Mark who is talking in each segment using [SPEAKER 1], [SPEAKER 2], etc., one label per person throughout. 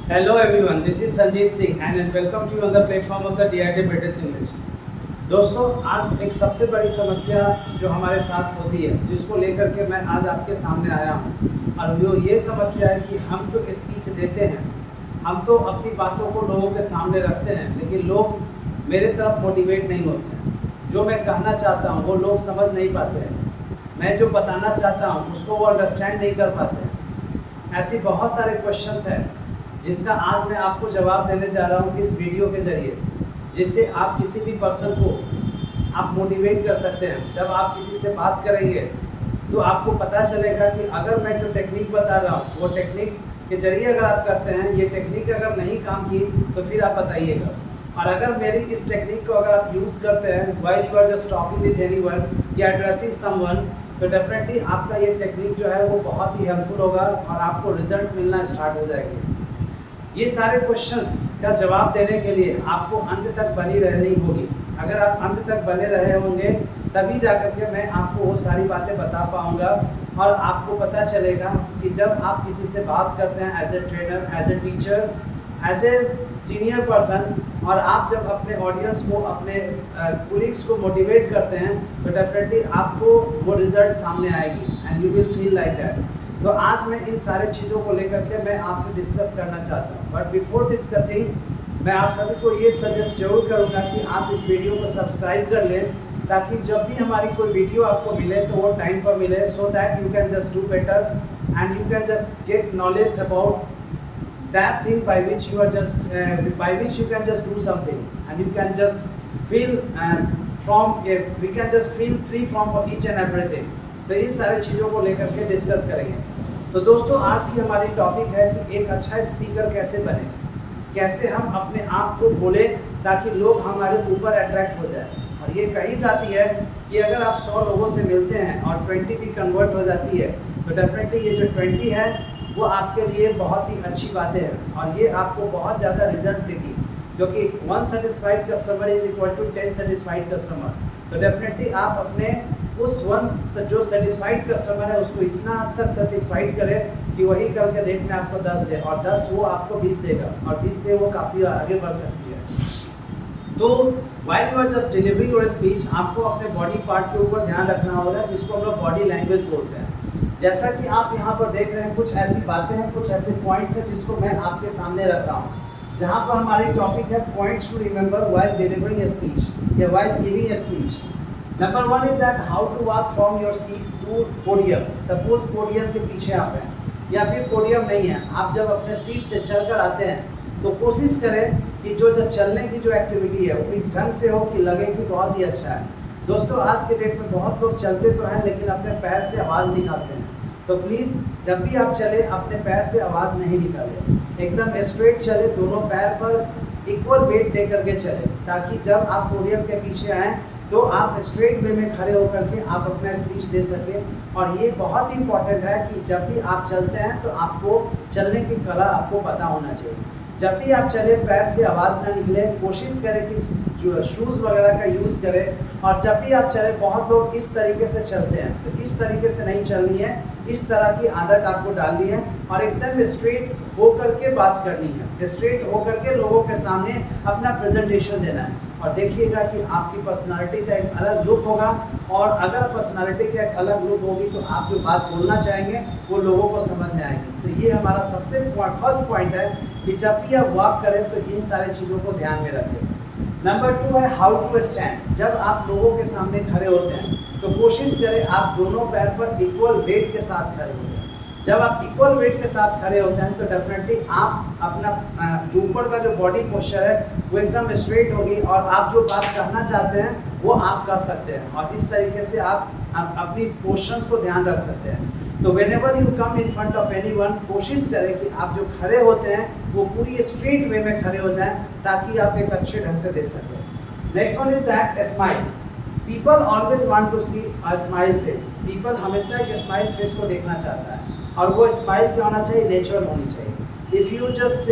[SPEAKER 1] Hello everyone, this is Sanjeet Singh and welcome to you on the platform of the DIT British English। दोस्तों, आज एक सबसे बड़ी समस्या जो हमारे साथ होती है, जिसको लेकर के मैं आज आपके सामने आया हूँ, और वो ये समस्या है कि हम तो स्पीच देते हैं, हम तो अपनी बातों को लोगों के सामने रखते हैं, लेकिन लोग मेरे तरफ मोटिवेट नहीं होते हैं। जो मैं कहना चाहता हूँ वो लोग समझ नहीं पाते हैं, मैं जो बताना चाहता हूँ उसको वो अंडरस्टैंड नहीं कर पाते हैं। ऐसी बहुत सारे क्वेश्चंस हैं जिसका आज मैं आपको जवाब देने जा रहा हूँ इस वीडियो के ज़रिए, जिससे आप किसी भी पर्सन को आप मोटिवेट कर सकते हैं। जब आप किसी से बात करेंगे तो आपको पता चलेगा कि अगर मैं जो टेक्निक बता रहा हूँ वो टेक्निक के ज़रिए अगर आप करते हैं, ये टेक्निक अगर नहीं काम की तो फिर आप बताइएगा। और अगर मेरी इस टेक्निक को अगर आप यूज़ करते हैं while you are just talking with anyone या एड्रेसिंग समवन, तो डेफिनेटली आपका ये टेक्निक जो है वो बहुत ही हेल्पफुल होगा और आपको रिजल्ट मिलना स्टार्ट हो जाएगी। ये सारे क्वेश्चंस का जवाब देने के लिए आपको अंत तक बनी रहनी होगी। अगर आप अंत तक बने रहे होंगे तभी जाकर के मैं आपको वो सारी बातें बता पाऊँगा और आपको पता चलेगा कि जब आप किसी से बात करते हैं as a trainer, as a teacher, as a senior person, और आप जब अपने ऑडियंस को, अपने कोलीग्स को मोटिवेट करते हैं तो डेफिनेटली आपको वो रिजल्ट सामने आएगी and you will feel like that. तो आज मैं इन सारे चीज़ों को लेकर के मैं आपसे डिस्कस करना चाहता हूँ, बट बिफोर डिस्कसिंग मैं आप सभी को ये सजेस्ट जरूर करूँगा कि आप इस वीडियो को सब्सक्राइब कर लें, ताकि जब भी हमारी कोई वीडियो आपको मिले तो वो टाइम पर मिले, सो that you can just do better and you can just get knowledge about that thing by which you are just by which you can just do something and you can just feel we can just feel free from each and everything। तो इन सारी चीज़ों को लेकर के discuss करेंगे। तो दोस्तों, आज की हमारी टॉपिक है कि एक अच्छा स्पीकर कैसे बने, कैसे हम अपने आप को बोले ताकि लोग हमारे ऊपर अट्रैक्ट हो जाए। और ये कही जाती है कि अगर आप 100 लोगों से मिलते हैं और 20 भी कन्वर्ट हो जाती है तो डेफिनेटली ये जो 20 है वो आपके लिए बहुत ही अच्छी बातें हैं और ये आपको बहुत ज़्यादा रिजल्ट देगी, क्योंकि 1 satisfied customer is equal to 10 satisfied customer. तो डेफिनेटली आप अपने उस जो सेटिस्फाइड कस्टमर है उसको इतना हद तक सेटिस्फाइड करें कि वही कल के डेट में आपको 10 दे और 10 वो आपको 20 देगा और 20 से वो काफ़ी आगे बढ़ सकती है। तो while you are just delivering your speech, आपको अपने बॉडी पार्ट के ऊपर ध्यान रखना होगा, जिसको हम लोग बॉडी लैंग्वेज बोलते हैं। जैसा कि आप यहाँ पर देख रहे हैं, कुछ ऐसी बातें हैं, कुछ ऐसे पॉइंट्स हैं जिसको मैं आपके सामने रख रहा हूँ, जहाँ पर हमारी टॉपिक है points to remember while delivering a speech या while giving a speech. Number 1 is that how to walk from your seat to podium. Suppose podium के पीछे आप हैं या फिर पोडियम नहीं है, आप जब अपने सीट से चलकर आते हैं तो कोशिश करें कि जो चलने की जो एक्टिविटी है वो इस ढंग से हो कि लगे कि बहुत ही अच्छा है। दोस्तों, आज के डेट में बहुत लोग चलते तो हैं लेकिन अपने पैर से आवाज़ निकालते हैं, तो प्लीज़ जब भी आप चले अपने पैर से आवाज़ नहीं निकालें, एकदम स्ट्रेट चले, दोनों पैर पर इक्वल वेट दे करके चले, ताकि जब आप पोडियम के पीछे आएँ तो आप स्ट्रेट वे में खड़े होकर के आप अपना स्पीच दे सकें। और ये बहुत ही इंपॉर्टेंट है कि जब भी आप चलते हैं तो आपको चलने की कला आपको पता होना चाहिए। जब भी आप चले पैर से आवाज़ ना निकले, कोशिश करें कि जो शूज़ वगैरह का यूज़ करें। और जब भी आप चले, बहुत लोग इस तरीके से चलते हैं, तो इस तरीके से नहीं चलनी है, इस तरह की आदत आपको डालनी है और एकदम स्ट्रेट होकर के बात करनी है, स्ट्रेट होकर के लोगों के सामने अपना प्रेजेंटेशन देना है। और देखिएगा कि आपकी पर्सनालिटी का एक अलग लुक होगा, और अगर पर्सनालिटी का एक अलग लुक होगी तो आप जो बात बोलना चाहेंगे वो लोगों को समझ में आएगी। तो ये हमारा सबसे फर्स्ट पॉइंट है कि जब भी आप वॉक करें तो इन सारी चीज़ों को ध्यान में रखें। नंबर 2 है हाउ टू स्टैंड। जब आप लोगों के सामने खड़े होते हैं तो कोशिश करें आप दोनों पैर पर इक्वल वेट के साथ खड़े हो जाएं। जब आप इक्वल वेट के साथ खड़े होते हैं तो डेफिनेटली आप अपना जो ऊपर का जो बॉडी पोस्चर है वो एकदम स्ट्रेट होगी और आप जो बात कहना चाहते हैं वो आप कह सकते हैं, और इस तरीके से आप अपनी पोस्चर्स को ध्यान रख सकते हैं। तो whenever you come in front of anyone, कोशिश करें कि आप जो खड़े होते हैं वो पूरी स्ट्रेट वे में खड़े हो जाएं, ताकि आप एक अच्छे ढंग से दे सकें। Next one is that smile. People always want to see a smile face. पीपल हमेशा एक स्माइल फेस को देखना चाहता है, और वो स्माइल क्या होना चाहिए, नेचुरल होनी चाहिए। If you just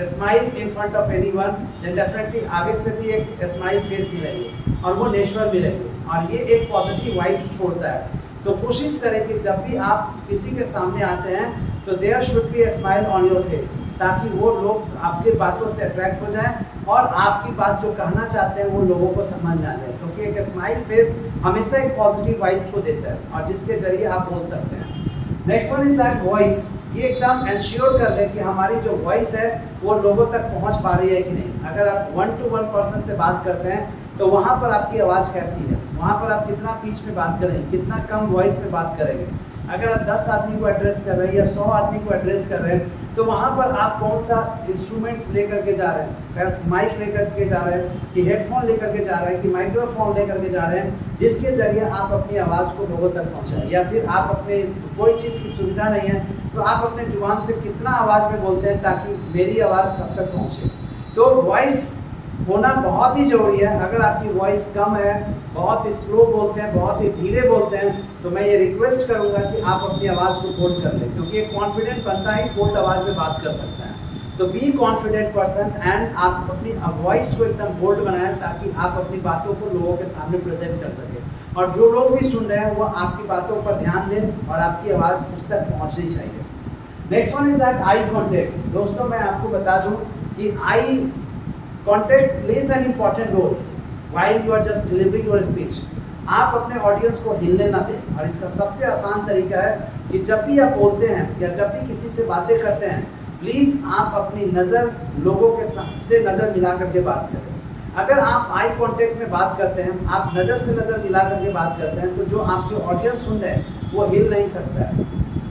[SPEAKER 1] smile in front of anyone, then definitely आगे से भी एक स्माइल फेस मिलेगी और वो नेचुरल मिलेगी, और ये एक पॉजिटिव वाइब्स छोड़ता है। तो कोशिश करें कि जब भी आप किसी के सामने आते हैं तो there should be a smile on your face, ताकि वो लोग आपकी बातों से अट्रैक्ट हो जाएं और आपकी बात जो कहना चाहते हैं वो लोगों को समझ में आ जाए, क्योंकि एक स्माइल फेस हमेशा एक पॉजिटिव वाइब्स को देता है और जिसके जरिए आप बोल सकते हैं। Next one is that voice. ये एकदम इंश्योर कर ले कि हमारी जो वॉइस है वो लोगों तक पहुंच पा रही है कि नहीं। अगर आप 1 to 1 पर्सन से बात करते हैं तो वहाँ पर आपकी आवाज़ कैसी है, वहाँ पर आप कितना पिच में बात करेंगे, कितना कम वॉइस में बात करेंगे। अगर आप 10 आदमी को एड्रेस कर रहे हैं या 100 आदमी को एड्रेस कर रहे हैं तो वहाँ पर आप कौन सा इंस्ट्रूमेंट्स लेकर के जा रहे हैं, माइक लेकर के जा रहे हैं कि हेडफोन लेकर के जा रहे हैं कि माइक्रोफोन लेकर के जा रहे हैं, जिसके ज़रिए आप अपनी आवाज़ को लोगों तक पहुँचाएं। या फिर आप अपने कोई चीज़ की सुविधा नहीं है तो आप अपने जुबान से कितना आवाज़ में बोलते हैं ताकि मेरी आवाज़ सब तक पहुँचे। तो वॉइस होना बहुत ही ज़रूरी है। अगर आपकी वॉइस कम है, बहुत ही स्लो बोलते हैं, बहुत ही धीरे बोलते हैं, तो मैं ये रिक्वेस्ट करूंगा कि आप अपनी आवाज़ को बोल्ड कर लें, क्योंकि एक कॉन्फिडेंट बंदा ही बोल्ड आवाज़ में बात कर सकता है। तो बी कॉन्फिडेंट पर्सन एंड आप अपनी वॉइस को एकदम बोल्ड बनाएं ताकि आप अपनी बातों को लोगों के सामने प्रेजेंट कर सकें और जो लोग भी सुन रहे हैं वो आपकी बातों पर ध्यान दें और आपकी आवाज़ उस तक पहुँचनी चाहिए। Next one is that eye contact. दोस्तों मैं आपको बता दूँ कि eye contact plays an important role while you are just delivering your speech. आप अपने ऑडियंस को हिलने ना दें और इसका सबसे आसान तरीका है कि जब भी आप बोलते हैं या जब भी किसी से बातें करते हैं प्लीज़ आप अपनी नज़र लोगों के से नज़र मिला करके बात करें। अगर आप आई कांटेक्ट में बात करते हैं, आप नज़र से नज़र मिला करके बात करते हैं, तो जो आपके ऑडियंस सुन रहे हैं वो हिल नहीं सकता है,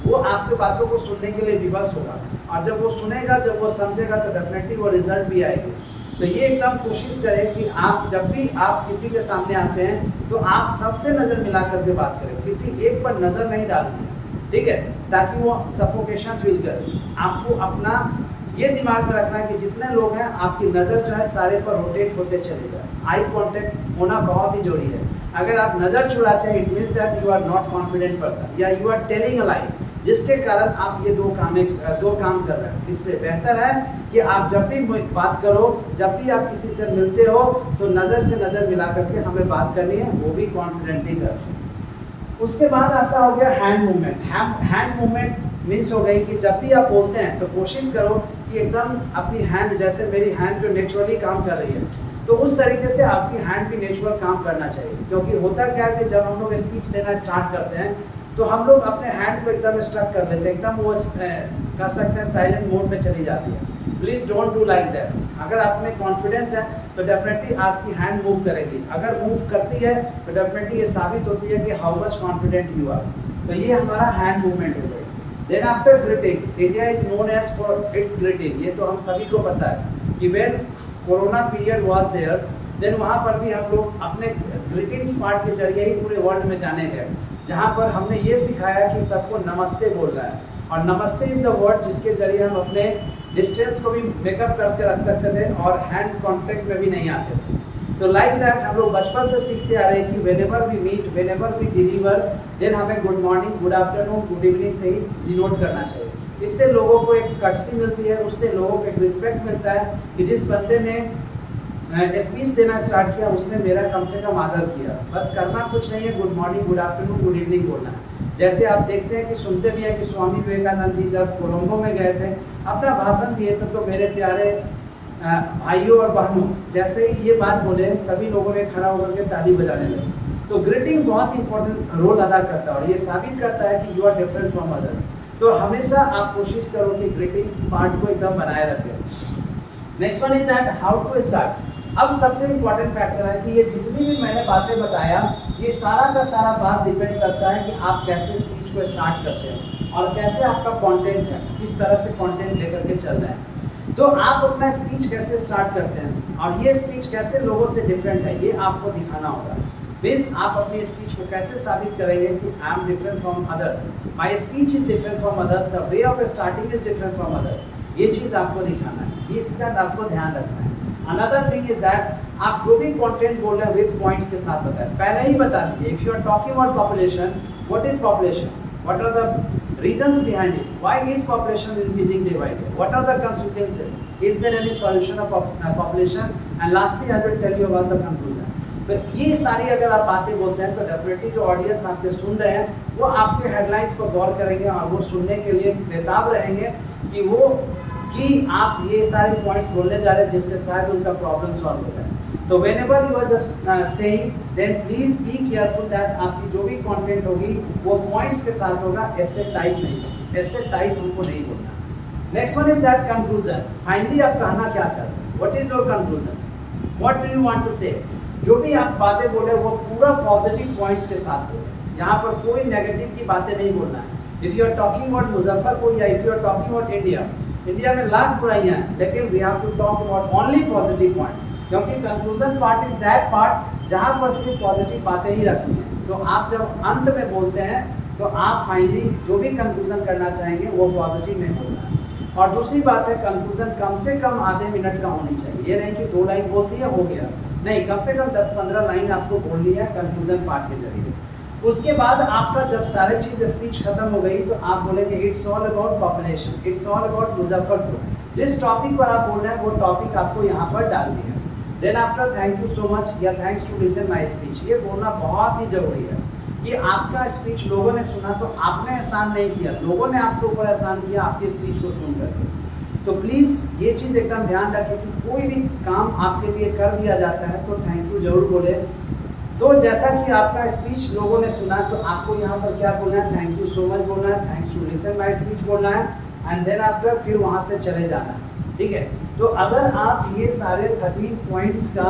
[SPEAKER 1] वो आपके बातों को सुनने के लिए विवश होगा और जब वो सुनेगा, जब वो समझेगा तो डेफिनेटली वो रिजल्ट भी आएगी। तो ये एकदम कोशिश करें कि आप जब भी आप किसी के सामने आते हैं तो आप सबसे नज़र मिला करके बात करें, किसी एक पर नज़र नहीं डालनी है, ठीक है, ताकि वो सफोकेशन फील करे। आपको अपना ये दिमाग में रखना है कि जितने लोग हैं आपकी नज़र जो है सारे पर रोटेट होते चलेगा। आई कांटेक्ट होना बहुत ही जरूरी है। अगर आप नज़र छुड़ाते हैं it means that you are not confident person या you are telling a lie, जिसके कारण आप ये दो काम कर रहे हैं। इसलिए बेहतर है कि आप जब भी बात करो, जब भी आप किसी से मिलते हो तो नज़र से नज़र मिला करके हमें बात करनी है, वो भी कॉन्फिडेंटली कर। उसके बाद आपका हो गया hand movement. Hand movement means हो गई कि जब भी आप बोलते हैं तो कोशिश करो कि एकदम अपनी हैंड, जैसे मेरी हैंड जो नेचुरली काम कर रही है तो उस तरीके से आपकी हैंड भी नेचुरल काम करना चाहिए। क्योंकि होता क्या है कि जब हम लोग स्पीच देना स्टार्ट करते हैं तो हम लोग अपने हैंड को एकदम स्ट्रक कर लेते हैं, एकदम वो कह सकते हैं साइलेंट मोड में चली जाती है। Please don't do like that. अगर आप में कॉन्फिडेंस है तो डेफिनेटली आपकी हैंड मूव करेगी। अगर मूव करती है तो डेफिनेटली ये साबित होती है कि how much confident you are. तो ये हमारा हैंड मूवमेंट हो गई। Then after greeting, India is known as for its greeting. ये तो हम सभी को पता है कि when corona period was there, then वहाँ पर भी हम लोग अपने ग्रीटिंग्स पार्ट के जरिए ही पूरे वर्ल्ड में जाने गए, जहाँ पर हमने ये सिखाया कि सबको नमस्ते बोल रहा है। और नमस्ते इज़ द वर्ड जिसके जरिए हम अपने डिस्टेंस को भी मेकअप करके रख सकते थे और हैंड कांटेक्ट में भी नहीं आते थे। तो लाइक दैट हम लोग बचपन से सीखते आ रहे हैं कि whenever we meet, whenever we deliver, then हमें good morning, good afternoon, good evening से ही डिनोट करना चाहिए। इससे लोगों को एक कर्टसी मिलती है, उससे लोगों को एक रिस्पेक्ट मिलता है कि जिस बंदे ने स्पीच देना स्टार्ट किया उसने मेरा कम से कम आदर किया। बस करना कुछ नहीं है, good morning, good afternoon, good evening बोलना है। जैसे आप देखते हैं कि सुनते भी हैं कि स्वामी विवेकानंद जी जब कोलंबो में गए थे, अपना भाषण दिए थे, तो मेरे प्यारे भाइयों और बहनों, जैसे ही ये बात बोले सभी लोगों ने खड़ा होकर के ताली बजाने लगे। तो ग्रीटिंग बहुत इंपॉर्टेंट रोल अदा करता है और ये साबित करता है कि you are different from others. तो हमेशा आप कोशिश करो कि ग्रीटिंग पार्ट को एकदम बनाए रखें। Next one is that how to start. अब सबसे इम्पॉर्टेंट फैक्टर है कि ये जितनी भी मैंने बातें बताया, ये सारा का सारा बात डिपेंड करता है कि आप कैसे स्पीच को स्टार्ट करते हैं और कैसे आपका कंटेंट है, किस तरह से कंटेंट लेकर के चल रहे हैं। तो आप अपना स्पीच कैसे स्टार्ट करते हैं और ये स्पीच कैसे लोगों से डिफरेंट है, ये आपको दिखाना होगा। मीन्स आप अपनी स्पीच को कैसे साबित करेंगे कि I am different from others, my speech is different from others, the way of starting is different from other. ये चीज़ आपको दिखाना है, ये इसका आपको ध्यान रखना है। अनदर थिंग इज दैट आप जो भी कंटेंट बोल रहे हैं विद पॉइंट्स के साथ बताएं, पहले ही बता दीजिए। If you are talking about population, what is population, what are the reasons behind it, why is population increasing day by day, what are the consequences, is there any solution of population, and lastly I will tell you about the conclusion. तो ये सारी अगर आप बातें बोलते हैं तो definitely जो ऑडियंस आपके सुन रहे हैं वो आपके हेडलाइंस पर गौर करेंगे और वो सुनने के लिए बेताब रहेंगे कि आप ये सारे पॉइंट्स बोलने जा रहे हैं जिससे शायद उनका प्रॉब्लम सॉल्व हो जाए। तो whenever you are just saying, then please be careful that आपकी जो भी कंटेंट होगी वो पॉइंट्स के साथ होगा, ऐसे टाइप नहीं होगी, ऐसे टाइप हमको नहीं बोलना। Next one is that conclusion. Finally आप कहना क्या चाहते हैं? What is your conclusion? What do you want to say? जो भी आप बातें बोले वो पूरा पॉजिटिव पॉइंट्स के साथ बोले, यहाँ पर कोई नेगेटिव की बातें नहीं बोलना है। If you are talking about Muzaffarpur या if you are talking about India में लाख बुराइयां हैं, लेकिन we have to talk about only positive point, क्योंकि conclusion part is that part जहाँ पर सिर्फ पॉजिटिव बातें ही रखनी है। तो आप जब अंत में बोलते हैं तो आप फाइनली जो भी कंक्लूजन करना चाहेंगे वो पॉजिटिव में बोलना है। और दूसरी बात है, कंक्लूजन कम से कम आधे मिनट का होनी चाहिए। ये नहीं कि 2 लाइन बोलती है हो गया, नहीं, कम से कम 10-15 लाइन आपको बोलनी है कंक्लूजन पार्ट के जरिए। उसके बाद आपका जब सारी चीज़ स्पीच खत्म हो गई तो आप बोलेंगे it's all about population, it's all about Muzaffarpur. जिस टॉपिक पर आप बोल रहे हैं वो टॉपिक आपको यहाँ पर डालनी है। Then after thank you so much या thanks to listen my speech, ये बोलना बहुत ही जरूरी है कि आपका स्पीच लोगों ने सुना तो आपने एहसान नहीं किया, लोगों ने आपके ऊपर एहसान किया आपकी स्पीच को सुन करके। तो प्लीज़ ये चीज़ एकदम ध्यान रखें कि कोई भी काम आपके लिए कर दिया जाता है तो थैंक यू जरूर बोले। तो जैसा कि आपका स्पीच लोगों ने सुना तो आपको यहाँ पर क्या बोलना है? थैंक यू सो मच बोलना है, thanks to listen my speech बोलना है, एंड देन आफ्टर फिर वहाँ से चले जाना है। ठीक है, तो अगर आप ये सारे 13 पॉइंट्स का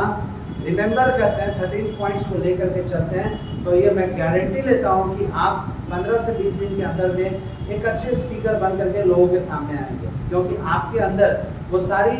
[SPEAKER 1] रिमेंबर करते हैं, 13 पॉइंट्स को लेकर के चलते हैं, तो ये मैं गारंटी लेता हूँ कि आप 15 से 20 दिन के अंदर में एक अच्छे स्पीकर बन करके लोगों के सामने आएंगे, क्योंकि आपके अंदर वो सारी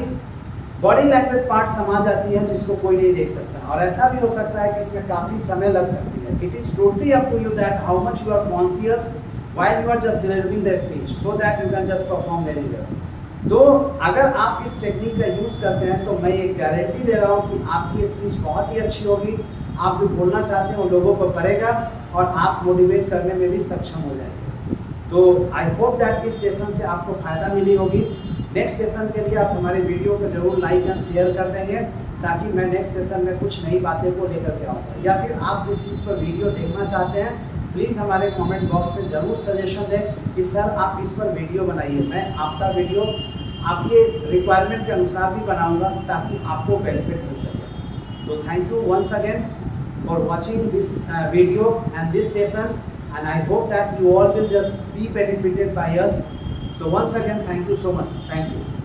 [SPEAKER 1] बॉडी लैंग्वेज पार्ट समा जाती है जिसको कोई नहीं देख सकता। और ऐसा भी हो सकता है कि इसमें काफ़ी समय लग सकती है। It is totally up to you that how much you are conscious while you are just delivering the speech, so that you can just perform very well. तो अगर आप इस टेक्निक का यूज़ करते हैं तो मैं ये गारंटी दे रहा हूँ कि आपकी स्पीच बहुत ही अच्छी होगी, आप जो बोलना चाहते हैं वो लोगों को पड़ेगा और आप मोटिवेट करने में भी सक्षम हो जाएंगे। तो आई होप दैट इस सेशन से आपको फ़ायदा मिली होगी। नेक्स्ट सेशन के लिए आप हमारे वीडियो को जरूर लाइक एंड शेयर कर देंगे, ताकि मैं नेक्स्ट सेशन में कुछ नई बातें को लेकर के आऊँगा। या फिर आप जिस चीज़ पर वीडियो देखना चाहते हैं प्लीज़ हमारे कमेंट बॉक्स में ज़रूर सजेशन दें कि सर आप इस पर वीडियो बनाइए। मैं आपका वीडियो आपके रिक्वायरमेंट के अनुसार भी बनाऊंगा ताकि आपको बेनिफिट मिल सके। तो thank you once again for watching this video and this session, and I hope that you all will just be benefited by us. So once again, thank you so much. Thank you.